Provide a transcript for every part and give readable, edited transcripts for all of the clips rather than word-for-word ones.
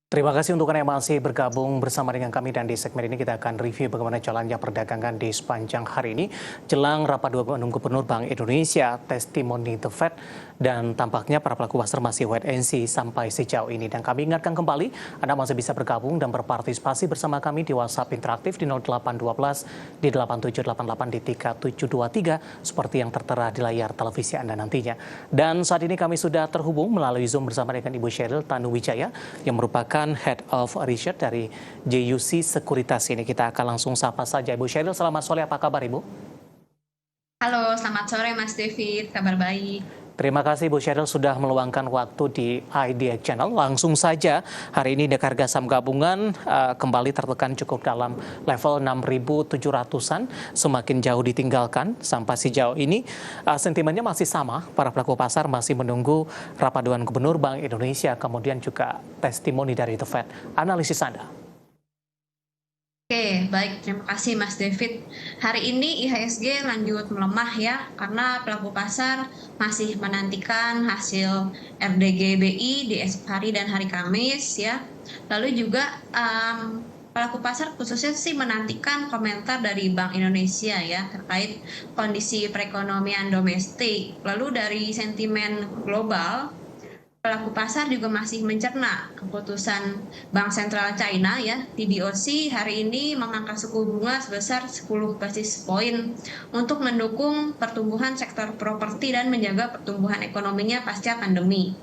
Terima kasih untuk Anda yang masih bergabung bersama dengan kami dan di segmen ini kita akan review bagaimana jalannya perdagangan di sepanjang hari ini jelang rapat dua Gubernur Bank Indonesia, testimoni The Fed, dan tampaknya para pelaku pasar masih wait and see sampai sejauh ini. Dan kami ingatkan kembali, Anda masih bisa bergabung dan berpartisipasi bersama kami di WhatsApp interaktif di 0812 di 8788 di 3723 seperti yang tertera di layar televisi Anda nantinya. Dan saat ini kami sudah terhubung melalui Zoom bersama dengan Ibu Sheryl Tanuwijaya yang merupakan Head of Research dari JUC Sekuritas ini. Kita akan langsung sapa saja. Ibu Sheryl, selamat sore. Apa kabar Ibu? Halo, selamat sore Mas David. Kabar baik. Terima kasih Bu Sheryl sudah meluangkan waktu di IDX Channel. Langsung saja, hari ini indeks harga saham gabungan kembali tertekan cukup dalam level 6.700-an, semakin jauh ditinggalkan sampai sejauh ini. Sentimennya masih sama, para pelaku pasar masih menunggu rapat Dewan Gubernur Bank Indonesia, kemudian juga testimoni dari The Fed. Analisis Anda? Oke, baik. Terima kasih Mas David. Hari ini IHSG lanjut melemah ya, karena pelaku pasar masih menantikan hasil RDG BI di esok hari dan hari Kamis ya. Lalu juga pelaku pasar khususnya sih menantikan komentar dari Bank Indonesia ya terkait kondisi perekonomian domestik. Lalu dari sentimen global, pelaku pasar juga masih mencerna keputusan Bank Sentral China ya, PBOC hari ini mengangkat suku bunga sebesar 10 basis poin untuk mendukung pertumbuhan sektor properti dan menjaga pertumbuhan ekonominya pasca pandemi.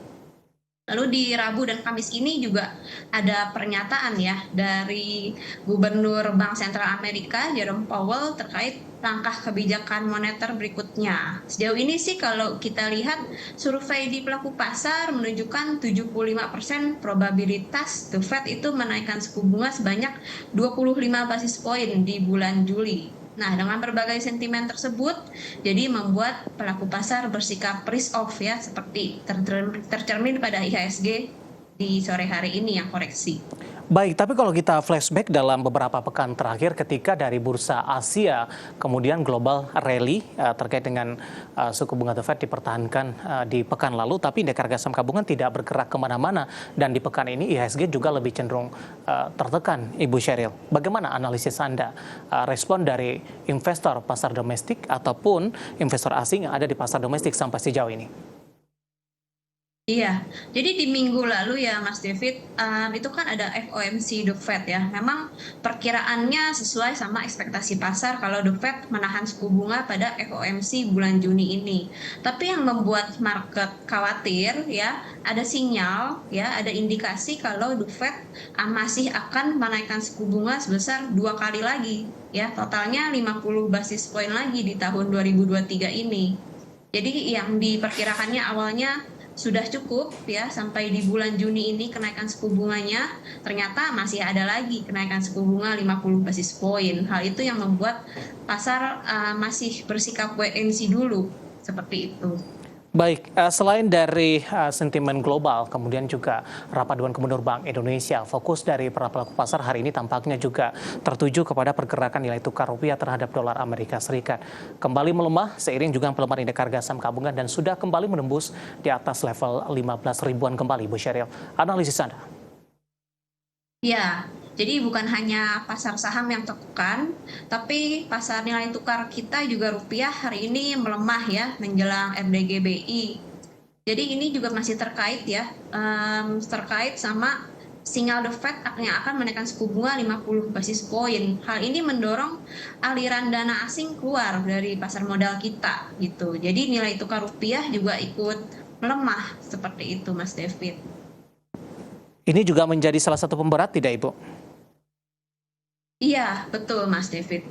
Lalu di Rabu dan Kamis ini juga ada pernyataan ya dari Gubernur Bank Sentral Amerika Jerome Powell terkait langkah kebijakan moneter berikutnya. Sejauh ini sih kalau kita lihat survei di pelaku pasar menunjukkan 75% probabilitas The Fed itu menaikkan suku bunga sebanyak 25 basis poin di bulan Juli. Nah, dengan berbagai sentimen tersebut, jadi membuat pelaku pasar bersikap risk off ya, seperti tercermin pada IHSG di sore hari ini yang koreksi. Baik, tapi kalau kita flashback dalam beberapa pekan terakhir ketika dari bursa Asia, kemudian global rally terkait dengan suku bunga The Fed dipertahankan di pekan lalu, tapi indeks harga saham gabungan tidak bergerak kemana-mana. Dan di pekan ini IHSG juga lebih cenderung tertekan, Ibu Sheryl. Bagaimana analisis Anda respon dari investor pasar domestik ataupun investor asing yang ada di pasar domestik sampai sejauh ini? Iya, jadi di minggu lalu ya Mas David, itu kan ada FOMC The Fed ya. Memang perkiraannya sesuai sama ekspektasi pasar kalau The Fed menahan suku bunga pada FOMC bulan Juni ini. Tapi yang membuat market khawatir ya, ada sinyal ya, ada indikasi kalau The Fed masih akan menaikkan suku bunga sebesar 2 kali lagi ya, totalnya 50 basis poin lagi di tahun 2023 ini. Jadi yang diperkirakannya awalnya sudah cukup ya sampai di bulan Juni ini kenaikan suku bunganya, ternyata masih ada lagi kenaikan suku bunga 50 basis poin. Hal itu yang membuat pasar masih bersikap wait and see dulu, seperti itu. Baik, selain dari sentimen global, kemudian juga rapat Dewan Gubernur Bank Indonesia, fokus dari para pelaku pasar hari ini tampaknya juga tertuju kepada pergerakan nilai tukar rupiah terhadap dolar Amerika Serikat. Kembali melemah seiring juga pelemahan indeks harga saham gabungan dan sudah kembali menembus di atas level 15 ribuan kembali, Bu Sheryl. Analisis Anda? Ya, jadi bukan hanya pasar saham yang tertekan, tapi pasar nilai tukar kita juga rupiah hari ini melemah ya menjelang RDG BI. Jadi ini juga masih terkait ya, terkait sama sinyal The Fed yang akan menaikkan suku bunga 50 basis poin. Hal ini mendorong aliran dana asing keluar dari pasar modal kita gitu. Jadi nilai tukar rupiah juga ikut melemah seperti itu Mas David. Ini juga menjadi salah satu pemberat tidak, Ibu? Iya, betul Mas David.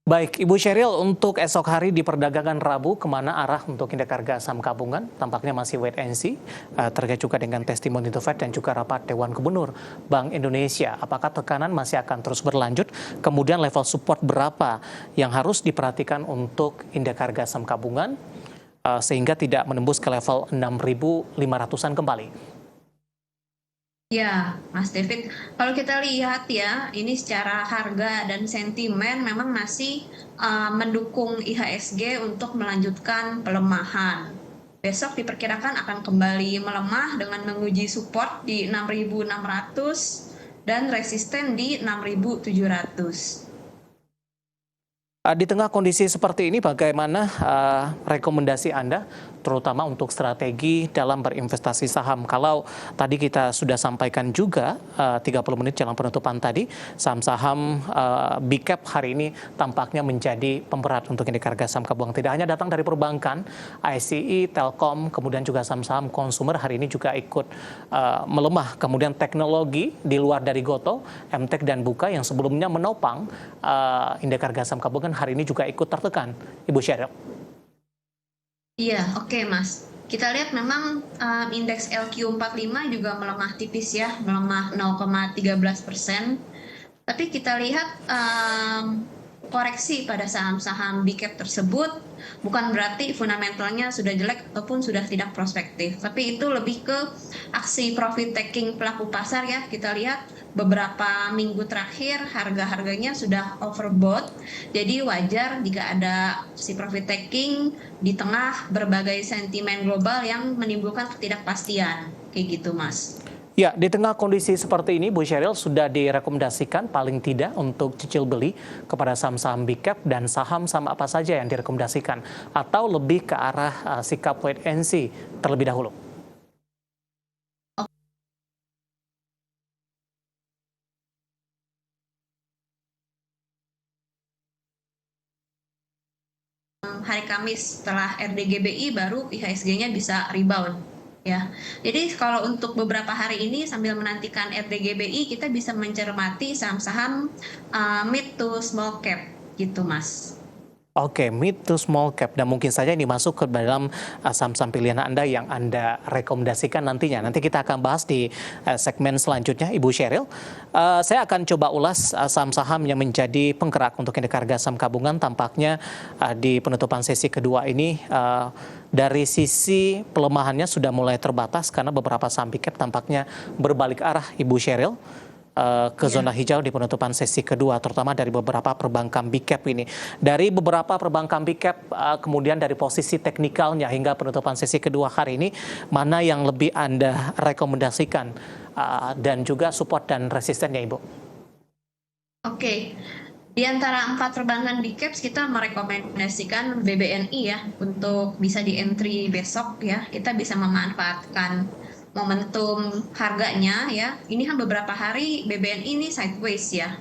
Baik, Ibu Sheryl, untuk esok hari di perdagangan Rabu, kemana arah untuk indeks harga saham gabungan? Tampaknya masih wait and see, terkait juga dengan testimoni The Fed dan juga rapat Dewan Gubernur Bank Indonesia. Apakah tekanan masih akan terus berlanjut? Kemudian level support berapa yang harus diperhatikan untuk indeks harga saham gabungan sehingga tidak menembus ke level 6.500-an kembali? Ya, Mas David, kalau kita lihat ya, ini secara harga dan sentimen memang masih mendukung IHSG untuk melanjutkan pelemahan. besok diperkirakan akan kembali melemah dengan menguji support di 6.600 dan resisten di 6.700. Di tengah kondisi seperti ini, bagaimana rekomendasi Anda, terutama untuk strategi dalam berinvestasi saham? Kalau tadi kita sudah sampaikan juga 30 menit jelang penutupan tadi, saham-saham big cap hari ini tampaknya menjadi pemberat untuk indeks harga saham gabungan. Tidak hanya datang dari perbankan, ICI, Telkom, kemudian juga saham-saham konsumer hari ini juga ikut melemah. Kemudian teknologi di luar dari Gotoh, MTEK dan Buka yang sebelumnya menopang indeks harga saham gabungan hari ini juga ikut tertekan, Ibu Sheryl. Iya, oke Mas. Kita lihat memang indeks LQ45 juga melemah tipis ya, melemah 0,13%. Tapi kita lihat koreksi pada saham-saham big cap tersebut bukan berarti fundamentalnya sudah jelek ataupun sudah tidak prospektif. Tapi itu lebih ke aksi profit taking pelaku pasar ya. Kita lihat beberapa minggu terakhir harga-harganya sudah overbought. Jadi wajar jika ada aksi profit taking di tengah berbagai sentimen global yang menimbulkan ketidakpastian. Kayak gitu, Mas. Ya, di tengah kondisi seperti ini, Bu Sheryl, sudah direkomendasikan paling tidak untuk cicil beli kepada saham-saham big cap dan saham-saham apa saja yang direkomendasikan? Atau lebih ke arah sikap wait and see terlebih dahulu? Hari Kamis setelah RDGBI baru IHSG-nya bisa rebound ya. Jadi kalau untuk beberapa hari ini sambil menantikan RDGBI kita bisa mencermati saham-saham mid to small cap gitu, Mas. Oke, mid to small cap, dan mungkin saja ini masuk ke dalam saham-saham pilihan Anda yang Anda rekomendasikan nantinya. Nanti kita akan bahas di segmen selanjutnya, Ibu Sheryl. Saya akan coba ulas saham-saham yang menjadi penggerak untuk indeks harga saham gabungan. Tampaknya di penutupan sesi kedua ini dari sisi pelemahannya sudah mulai terbatas karena beberapa saham big cap tampaknya berbalik arah, Ibu Sheryl, ke zona hijau di penutupan sesi kedua, terutama dari beberapa perbankan big cap ini. Dari beberapa perbankan big cap, kemudian dari posisi teknikalnya hingga penutupan sesi kedua hari ini, mana yang lebih Anda rekomendasikan dan juga support dan resistennya, Ibu? Oke. Di antara 4 perbankan big caps kita merekomendasikan BBNI ya untuk bisa di entry besok ya. Kita bisa memanfaatkan momentum harganya ya. Ini kan beberapa hari BBNI ini sideways ya.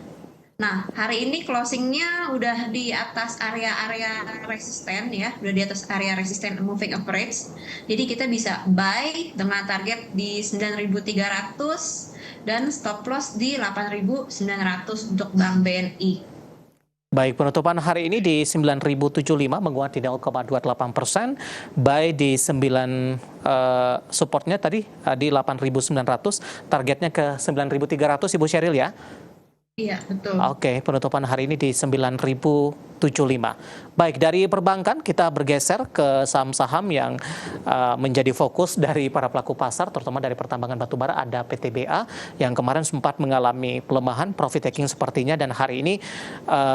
Nah, hari ini closingnya udah di atas area-area resisten ya, udah di atas area resisten moving average. Jadi kita bisa buy dengan target di 9.300 dan stop loss di 8.900 untuk Bank BNI. Baik, penutupan hari ini di 9.075 menguat di 0,28%, buy di 9 supportnya tadi di 8.900, targetnya ke 9.300, Ibu Sheryl ya. Iya, betul. Oke, penutupan hari ini di 9.075. Baik, dari perbankan kita bergeser ke saham-saham yang menjadi fokus dari para pelaku pasar, terutama dari pertambangan batubara. Ada PTBA yang kemarin sempat mengalami pelemahan, profit taking sepertinya, dan hari ini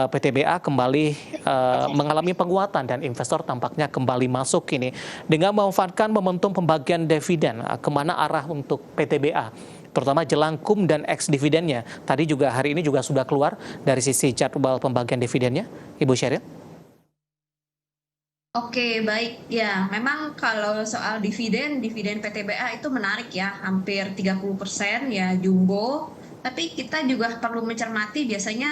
PTBA kembali mengalami penguatan dan investor tampaknya kembali masuk ini dengan memanfaatkan momentum pembagian dividen. Kemana arah untuk PTBA? Terutama jelang KUM dan ex-dividennya. Tadi juga hari ini juga sudah keluar dari sisi jadwal pembagian dividennya, Ibu Sheryl. Oke, baik. Ya, memang kalau soal dividen PTBA itu menarik ya, hampir 30% ya jumbo. Tapi kita juga perlu mencermati biasanya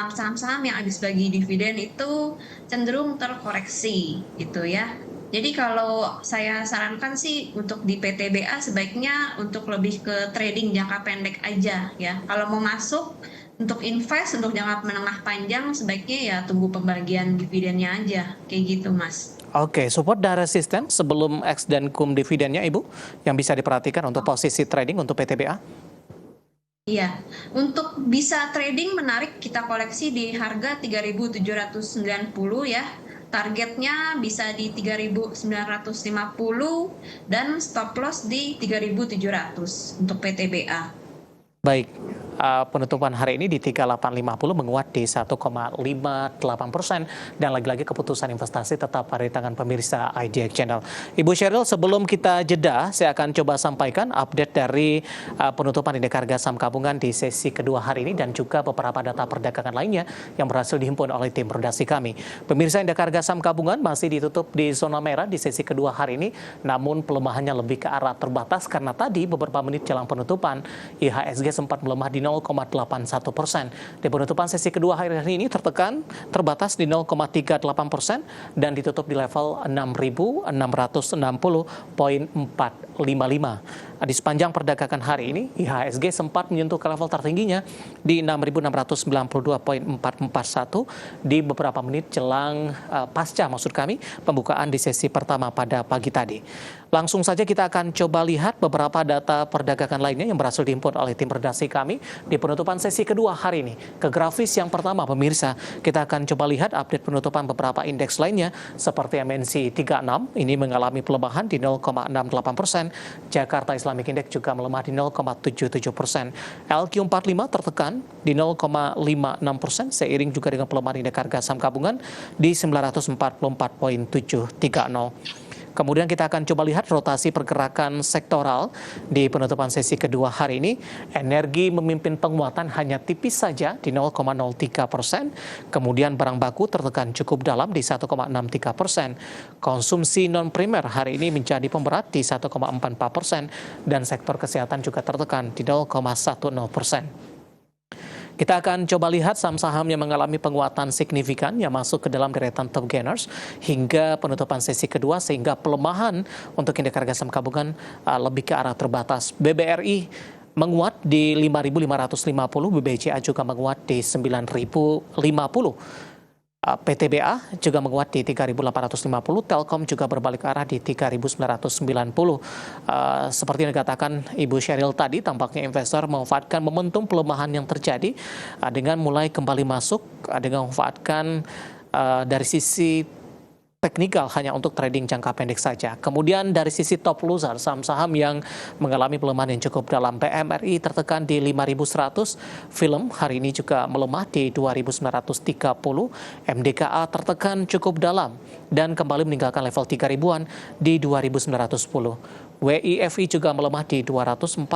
saham-saham yang habis bagi dividen itu cenderung terkoreksi gitu ya. Jadi kalau saya sarankan sih untuk di PTBA sebaiknya untuk lebih ke trading jangka pendek aja ya. Kalau mau masuk untuk invest untuk jangka menengah panjang sebaiknya ya tunggu pembagian dividennya aja. Kayak gitu, Mas. Oke, support dan resisten sebelum X dan KUM dividennya, Ibu, yang bisa diperhatikan untuk posisi trading untuk PTBA? Iya, untuk bisa trading menarik kita koleksi di harga 3.790 ya. Targetnya bisa di 3.950 dan stop loss di 3.700 untuk PTBA. Baik, penutupan hari ini di 3850 menguat di 1,58% dan lagi-lagi keputusan investasi tetap ada di tangan pemirsa IDX Channel. Ibu Sheryl, sebelum kita jeda, saya akan coba sampaikan update dari penutupan indeks harga saham gabungan di sesi kedua hari ini dan juga beberapa data perdagangan lainnya yang berhasil dihimpun oleh tim redaksi kami. Pemirsa, indeks harga saham gabungan masih ditutup di zona merah di sesi kedua hari ini, namun pelemahannya lebih ke arah terbatas karena tadi beberapa menit jelang penutupan IHSG sempat melemah di 0,81%. Di penutupan sesi kedua hari ini tertekan terbatas di 0,38% dan ditutup di level 6.660,455. Di sepanjang perdagangan hari ini, IHSG sempat menyentuh ke level tertingginya di 6.692,441 di beberapa menit jelang pasca pembukaan di sesi pertama pada pagi tadi. Langsung saja kita akan coba lihat beberapa data perdagangan lainnya yang berhasil dihimpun oleh tim redaksi kami di penutupan sesi kedua hari ini. Ke grafis yang pertama, pemirsa, kita akan coba lihat update penutupan beberapa indeks lainnya seperti MNC 36 ini mengalami pelemahan di 0,68%, Jakarta Islamic Index juga melemah di 0,77%, LQ45 tertekan di 0,56% seiring juga dengan pelemahan indeks harga saham gabungan di 944,730. Kemudian kita akan coba lihat rotasi pergerakan sektoral di penutupan sesi kedua hari ini. Energi memimpin penguatan hanya tipis saja di 0,03%. Kemudian barang baku tertekan cukup dalam di 1,63%. Konsumsi non-primer hari ini menjadi pemberat di 1,44% dan sektor kesehatan juga tertekan di 0,10%. Kita akan coba lihat saham-saham yang mengalami penguatan signifikan yang masuk ke dalam deretan top gainers hingga penutupan sesi kedua sehingga pelemahan untuk indeks harga saham gabungan lebih ke arah terbatas. BBRI menguat di 5.550, BBCA juga menguat di 9.050. PTBA juga menguat di 3.850, Telkom juga berbalik arah di 3.990. Seperti yang dikatakan Ibu Sheryl tadi, tampaknya investor memanfaatkan momentum pelemahan yang terjadi dengan mulai kembali masuk dengan memanfaatkan dari sisi teknikal hanya untuk trading jangka pendek saja. Kemudian dari sisi top loser, saham-saham yang mengalami pelemahan yang cukup dalam, PMRI tertekan di 5.100, film hari ini juga melemah di 2.930, MDKA tertekan cukup dalam dan kembali meninggalkan level 3.000-an di 2.910. WIFI juga melemah di 246.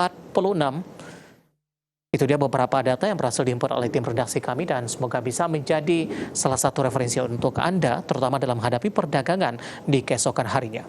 Itu dia beberapa data yang berhasil dihimpun oleh tim redaksi kami dan semoga bisa menjadi salah satu referensi untuk Anda, terutama dalam menghadapi perdagangan di keesokan harinya.